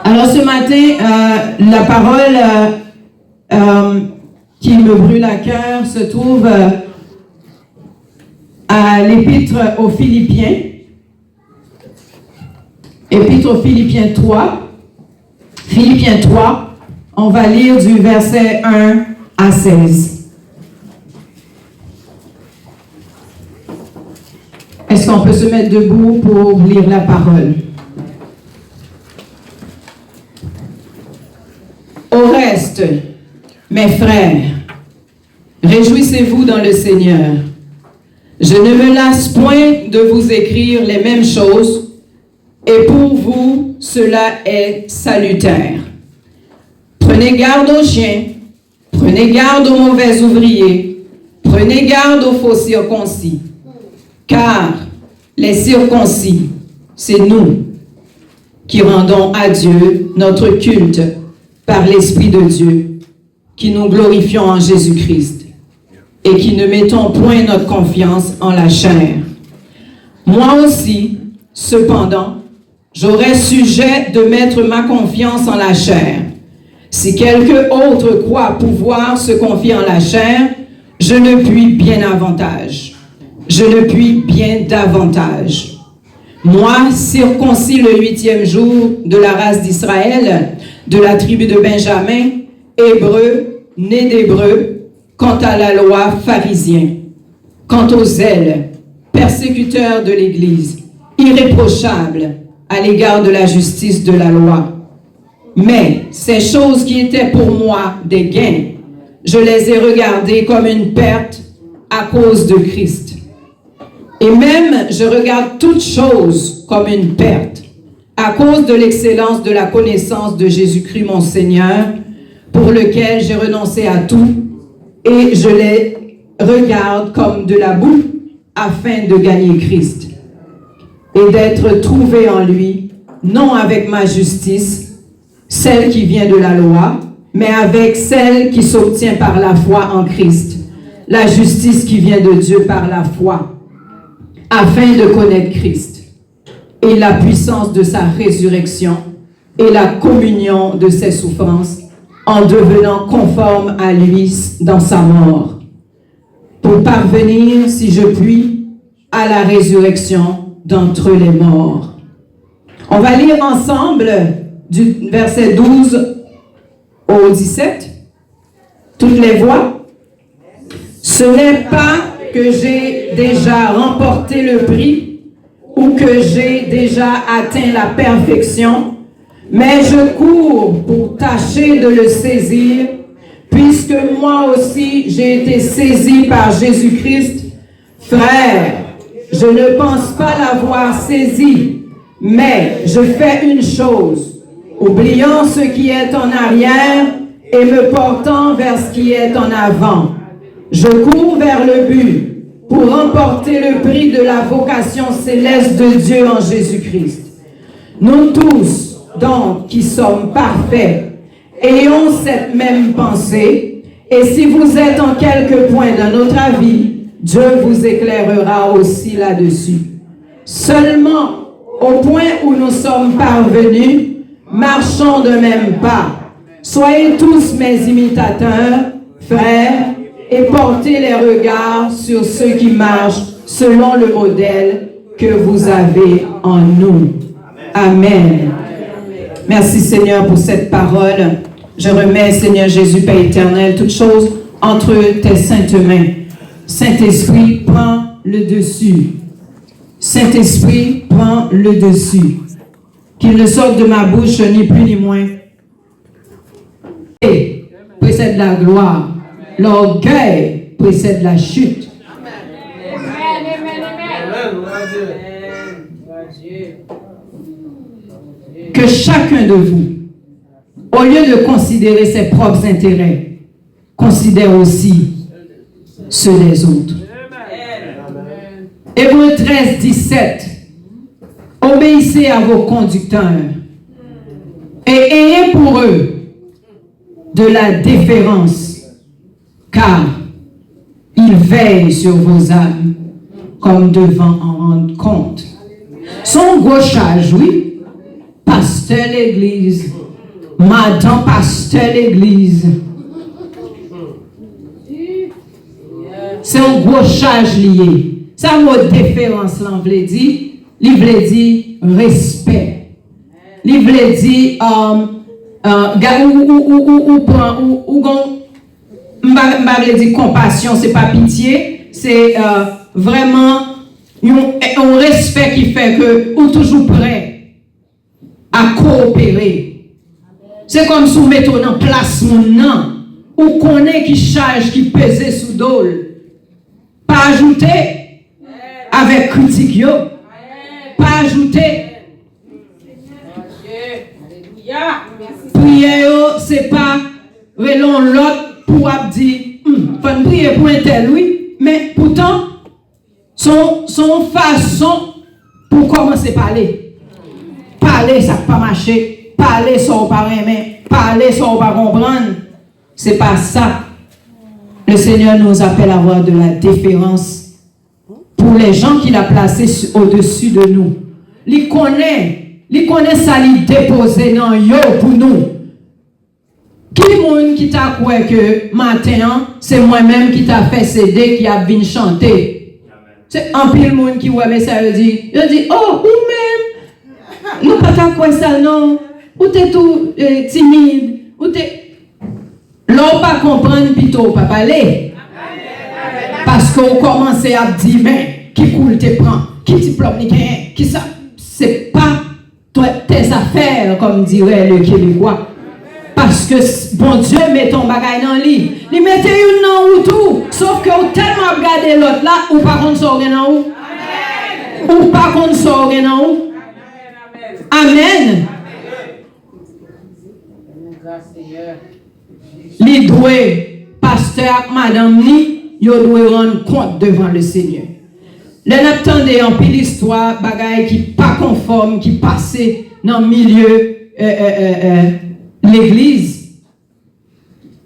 Alors ce matin, la parole qui me brûle à cœur se trouve à l'épître aux Philippiens. Épître aux Philippiens 3. Philippiens 3, on va lire du verset 1 à 16. Est-ce qu'on peut se mettre debout pour lire la parole? Au reste, mes frères, réjouissez-vous dans le Seigneur. Je ne me lasse point de vous écrire les mêmes choses, et pour vous, cela est salutaire. Prenez garde aux chiens, prenez garde aux mauvais ouvriers, prenez garde aux faux circoncis, car les circoncis, c'est nous qui rendons à Dieu notre culte par l'Esprit de Dieu, qui nous glorifions en Jésus-Christ et qui ne mettons point notre confiance en la chair. Moi aussi, cependant, j'aurais sujet de mettre ma confiance en la chair. Si quelque autre croit pouvoir se confier en la chair, je le puis bien avantage. Je le puis bien davantage. Moi, circoncis le 8e jour de la race d'Israël, de la tribu de Benjamin, hébreu, né d'hébreu, quant à la loi, pharisien, quant au zèle, persécuteur de l'Église, irréprochable à l'égard de la justice de la loi. Mais ces choses qui étaient pour moi des gains, je les ai regardées comme une perte à cause de Christ. Et même je regarde toutes choses comme une perte à cause de l'excellence de la connaissance de Jésus-Christ mon Seigneur, pour lequel j'ai renoncé à tout, et je les regarde comme de la boue, afin de gagner Christ, et d'être trouvé en lui, non avec ma justice, celle qui vient de la loi, mais avec celle qui s'obtient par la foi en Christ, la justice qui vient de Dieu par la foi, afin de connaître Christ, et la puissance de sa résurrection, et la communion de ses souffrances, en devenant conforme à lui dans sa mort, pour parvenir, si je puis, à la résurrection d'entre les morts. On va lire ensemble du verset 12 au 17. Toutes les voix. Ce n'est pas que j'ai déjà remporté le prix ou que j'ai déjà atteint la perfection, mais je cours pour tâcher de le saisir, puisque moi aussi j'ai été saisi par Jésus-Christ. Frère, je ne pense pas l'avoir saisi, mais je fais une chose, oubliant ce qui est en arrière et me portant vers ce qui est en avant. Je cours vers le but pour remporter le prix de la vocation céleste de Dieu en Jésus-Christ. Nous tous, donc, qui sommes parfaits, ayons cette même pensée, et si vous êtes en quelque point dans notre avis, Dieu vous éclairera aussi là-dessus. Seulement, au point où nous sommes parvenus, marchons de même pas. Soyez tous mes imitateurs, frères, et portez les regards sur ceux qui marchent selon le modèle que vous avez en nous. Amen. Merci Seigneur pour cette parole. Je remets, Seigneur Jésus, Père éternel, toutes choses entre tes saintes mains. Saint-Esprit, prends le dessus. Saint-Esprit, prends le dessus. Qu'il ne sorte de ma bouche ni plus ni moins. Et précède la gloire. L'orgueil précède la chute. Que chacun de vous, au lieu de considérer ses propres intérêts, considère aussi ceux des autres. Hébreux 13, 17. Obéissez à vos conducteurs et ayez pour eux de la déférence, car ils veillent sur vos âmes comme devant en rendre compte. Son gauchage, oui, pasteur l'église. Madame pasteur l'église. C'est un gros charge lié. Ça mot différence là, on veut dire. Il veut dire respect. Il veut dire compassion, c'est pas pitié, c'est vraiment un respect qui fait que vous toujours prêt à coopérer. C'est comme si vous mettez en place mon nom, ou connaît qui charge, qui pèse sous dol. Pas ajouter avec critique yo. Pas ajouter. Prière, c'est pas relon l'autre pour dire, faut prier pour un tel, oui, mais pourtant, son façon pour commencer à parler. Parler, ça ne pas marcher. Parler, ça ne pas aimer. Parler, ça ne pas comprendre. C'est pas ça. Le Seigneur nous appelle à avoir de la déférence pour les gens qu'il a placés au-dessus de nous. Il connaît ça, il dépose dans yo pour nous. Qui monde qui t'a cru que matin, c'est moi-même qui t'a fait céder, qui a venu chanter. C'est un pile monde qui ouais, mais ça veut dire, il dit, oh, ou même, nous pas t'a cru ça non, ou t'es tout timide, ou t'es. L'on pas comprendre plutôt, pas parler. Parce qu'on commence à dire, mais qui coule te prend, qui diplôme ni qui ça, c'est pas tes affaires, comme dirait le Québécois. Parce que bon Dieu met ton bagage dans le lit. Il mettait une dans ou tout. Sauf que vous tellement regardé l'autre là, ou pas qu'on sort dans où. Ou pas qu'on sort dans où. Amen. Les doués, pasteur, madame, ils doivent rendre compte devant le Seigneur. Les n'attendez en pile l'histoire, bagaille qui pas conforme, qui passait dans le milieu l'église.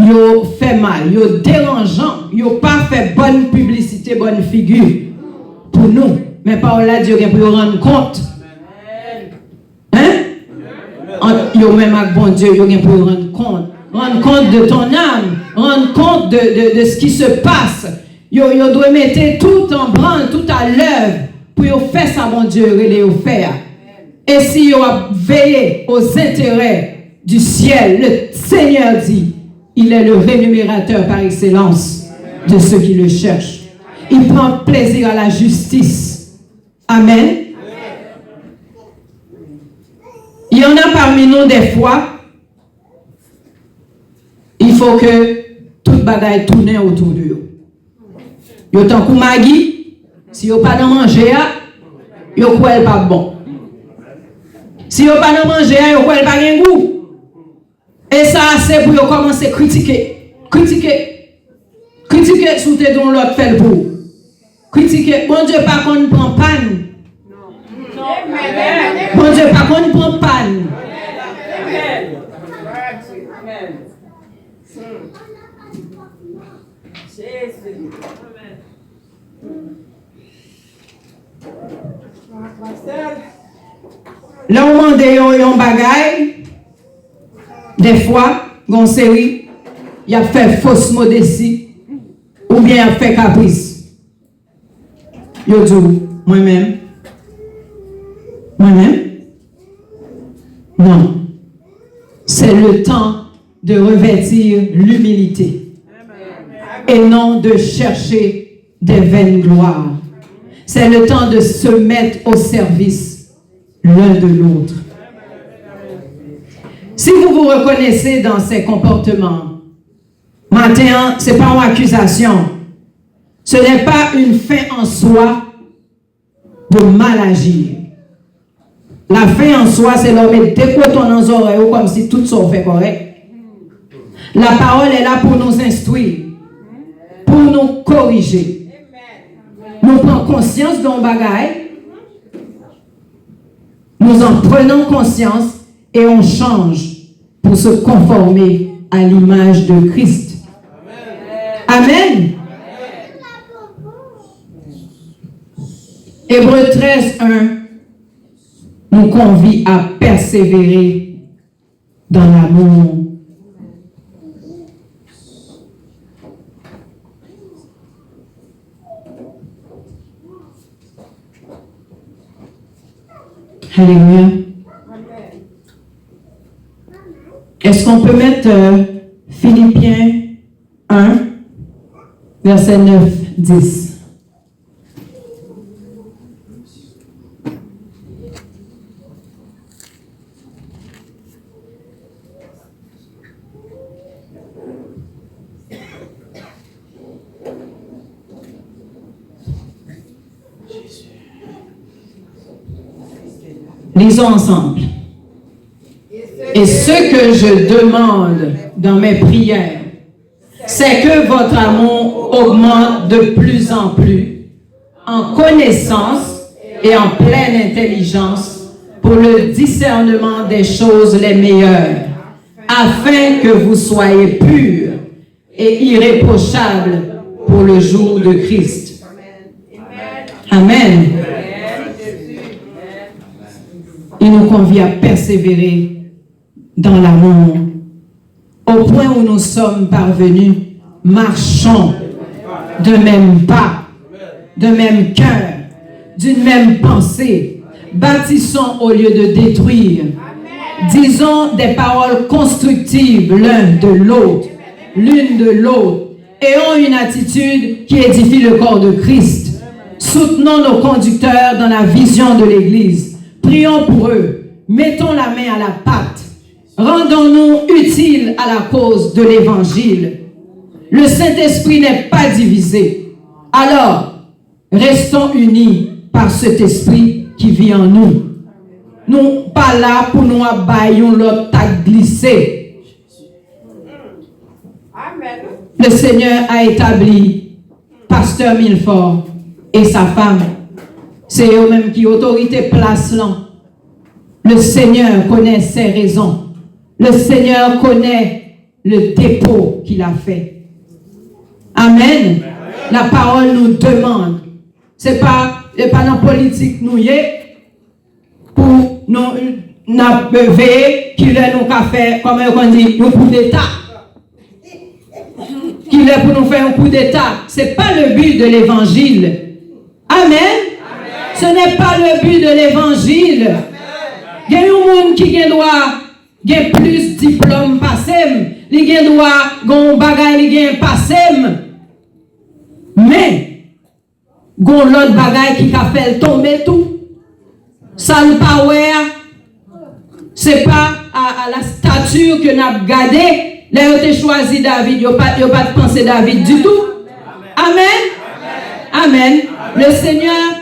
Yo fait mal, yo dérangeant, yo pas fait bonne publicité, bonne figure pour nous. Mais par là, Dieu pour rendre compte. Hein? Yo même avec bon Dieu, yo pour rendre compte. Rendre compte de ton âme, rendre compte de ce qui se passe. Yo doit mettre tout en branle, tout à l'œuvre pour faire ça, bon Dieu, et le faire. Et si yo a veillé aux intérêts du ciel, le Seigneur dit, il est le rémunérateur par excellence de ceux qui le cherchent. Il prend plaisir à la justice. Amen. Il y en a parmi nous des fois, il faut que toute bagaille tourne autour de eux. Yo tant que Maggie, si yo pas dans manger, yo croit pas bon. Si yo pas dans manger, yo croit pas gen goût. Et ça c'est pour yo commencer à critiquer sous tes dons l'autre fait pour. Critiquer, bon Dieu pas qu'on prend panne. Bon Dieu pas qu'on prend panne. Là, on demande un bagage. Des fois, une série, il a fait fausse modestie ou bien il a fait caprice. Yo dis, moi-même. Non. C'est le temps de revêtir l'humilité et non de chercher des vaines gloires. C'est le temps de se mettre au service l'un de l'autre. Si vous vous reconnaissez dans ces comportements, maintenant, ce n'est pas une accusation. Ce n'est pas une fin en soi de mal agir. La fin en soi, c'est leur mettre des cotons dans les oreilles comme si tout ça fait correct. La parole est là pour nous instruire, pour nous corriger. Nous prenons conscience de nos bagailles, nous en prenons conscience et on change pour se conformer à l'image de Christ. Amen. Hébreux 13, 1 nous convie à persévérer dans l'amour. Alléluia. Est-ce qu'on peut mettre Philippiens 1, verset 9, 10? Lisons ensemble. Et ce que je demande dans mes prières, c'est que votre amour augmente de plus en plus en connaissance et en pleine intelligence pour le discernement des choses les meilleures, afin que vous soyez purs et irréprochables pour le jour de Christ. Amen. Il nous convie à persévérer dans l'amour. Au point où nous sommes parvenus, marchons de même pas, de même cœur, d'une même pensée, bâtissons au lieu de détruire. Disons des paroles constructives l'un de l'autre, l'une de l'autre. Ayons une attitude qui édifie le corps de Christ. Soutenons nos conducteurs dans la vision de l'Église. Prions pour eux. Mettons la main à la pâte. Rendons-nous utiles à la cause de l'Évangile. Le Saint-Esprit n'est pas divisé. Alors, restons unis par cet esprit qui vit en nous. Nous pas là pour nous abailler l'autre tag glissé. Le Seigneur a établi Pasteur Milford et sa femme. C'est eux-mêmes qui autorité place là. Le Seigneur connaît ses raisons. Le Seigneur connaît le dépôt qu'il a fait. Amen. La parole nous demande. C'est pas dans la politique nous y est pour nous veiller qu'il est nous faire comme on dit un coup d'état. Qu'il est pour nous faire un coup d'état. C'est pas le but de l'évangile. Amen. Ce n'est pas le but de l'évangile. Il y a un monde qui a plus de diplômes passés, il a un bagage qui a passé, mais il y a l'autre bagage qui a fait tomber tout. Ça ne pas c'est pas à la stature que nous avons gardée. Là, vous avez choisi David, vous n'avez pas pensé David du tout. Amen. Amen. Le Seigneur,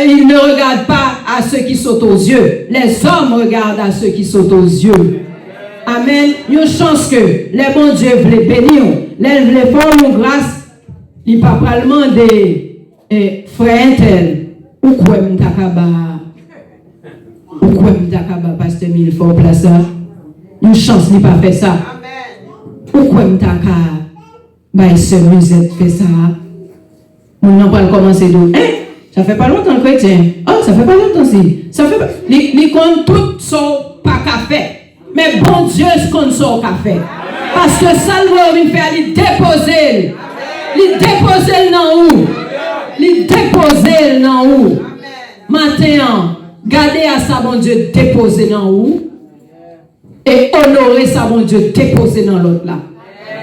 il ne regarde pas à ceux qui sautent aux yeux. Les hommes regardent à ceux qui sautent aux yeux. Amen. Il y a une chance que les bons dieux veulent bénir, les formes grâce, il ne peut pas demander, frère tel, ou quoi m'takaba, pasteur Milford place ça. Une chance, il n'a pas fait ça. Ou quoi m'takaba, ce musette fait ça. On n'a pas commencé d'où. Ça fait pas longtemps le chrétien. Oh, ça fait pas longtemps si. Ça fait pas. Il compte tout son pas café. Mais bon Dieu, ce qu'on son café. Parce que ça il fait aller déposer. Il déposer dans où? Il déposer dans où? Maintenant, gardez à ça, bon Dieu, déposer dans où? Et honorer ça, bon Dieu, déposer dans l'autre là.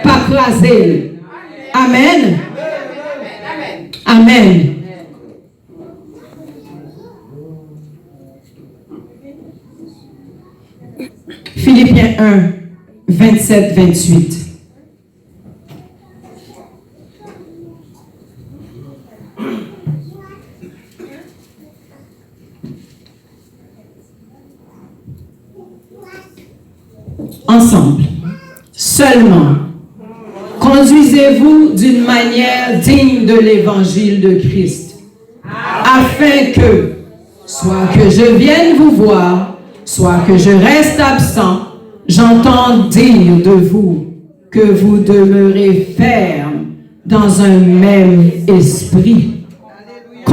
Pas craser. Amen. Amen. Philippiens 1, 27-28. Ensemble, seulement, conduisez-vous d'une manière digne de l'évangile de Christ, afin que, soit que je vienne vous voir, soit que je reste absent, j'entends dire de vous que vous demeurez ferme dans un même esprit,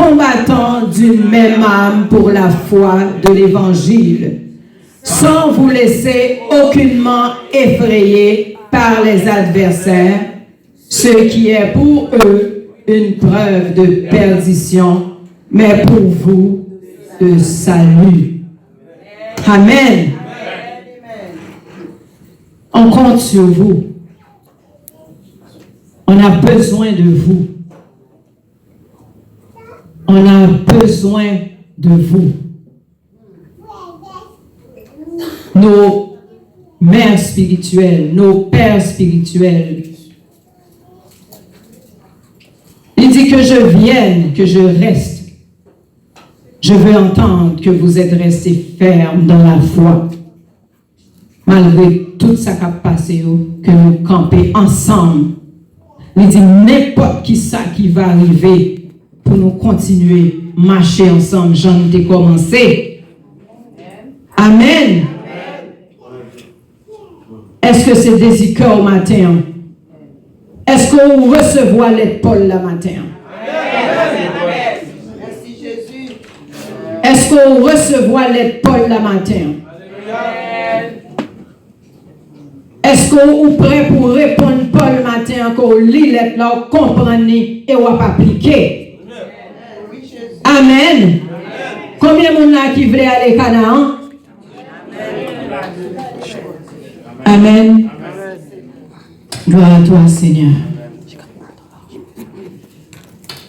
combattant d'une même âme pour la foi de l'Évangile, sans vous laisser aucunement effrayer par les adversaires, ce qui est pour eux une preuve de perdition, mais pour vous de salut. Amen. On compte sur vous. On a besoin de vous. On a besoin de vous. Nos mères spirituelles, nos pères spirituels. Il dit que je vienne, que je reste. Je veux entendre que vous êtes restés fermes dans la foi. Malgré tout ça qui a passé, que nous camper ensemble. Il dit n'importe qui ça qui va arriver pour nous continuer à marcher ensemble. J'en ai commencé. Amen. Est-ce que c'est désir au matin? Est-ce qu'on recevra l'aide Paul le matin? Merci Jésus. Est-ce qu'on recevra l'aide Paul le matin? Est-ce qu'on est prêt pour répondre Paul le matin, qu'on lit l'aide là, comprendre et on va appliquer? Amen. Combien de monde là qui voulait aller à Canaan? Amen. Gloire à toi, Seigneur.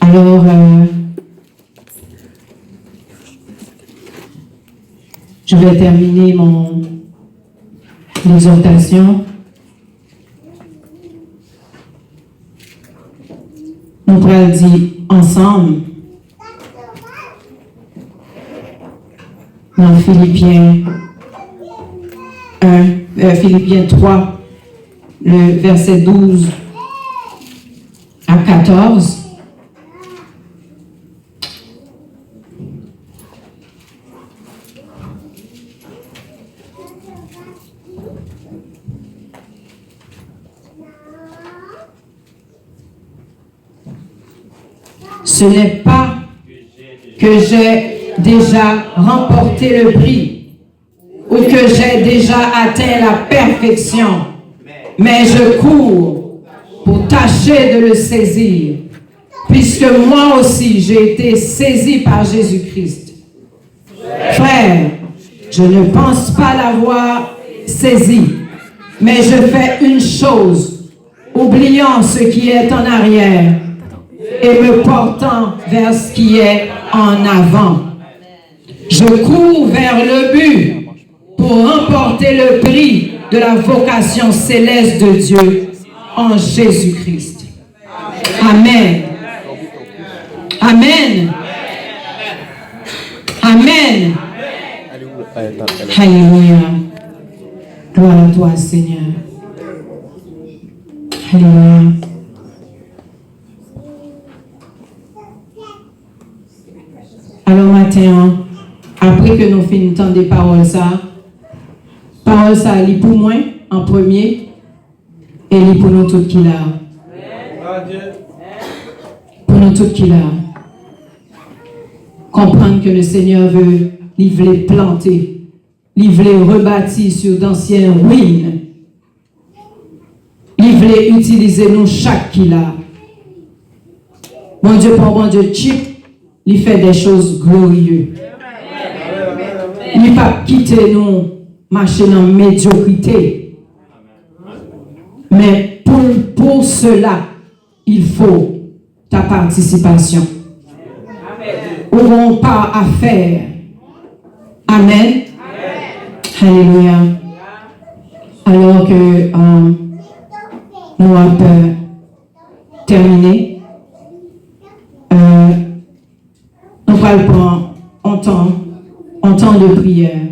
Alors, je vais terminer mon exhortation. Nous pourrons dire ensemble dans Philippiens 3, le verset 12 à 14. Ce n'est pas que j'ai déjà remporté le prix ou que j'ai déjà atteint la perfection, mais je cours pour tâcher de le saisir, puisque moi aussi j'ai été saisi par Jésus-Christ. Frère, je ne pense pas l'avoir saisi, mais je fais une chose, oubliant ce qui est en arrière et me portant vers ce qui est en avant. Je cours vers le but pour remporter le prix de la vocation céleste de Dieu en Jésus-Christ. Amen. Amen. Amen. Alléluia. Gloire à toi, Seigneur. Alléluia. Alors matin, après que nous finissons des paroles ça lit pour moi en premier et lit pour nous tous qui là. Pour nous tous qui là. Comprendre que le Seigneur veut livrer planter, livrer rebâtir sur d'anciennes ruines. Livrer utiliser nous chaque qui là. Mon Dieu, pour mon Dieu, chip. Il fait des choses glorieuses. Il ne va pas quitter nous, marcher dans la médiocrité. Mais pour cela, il faut ta participation. Nous n'avons pas à faire. Amen. Alléluia. Alors que nous avons terminé. Nous allons prendre un temps de prière.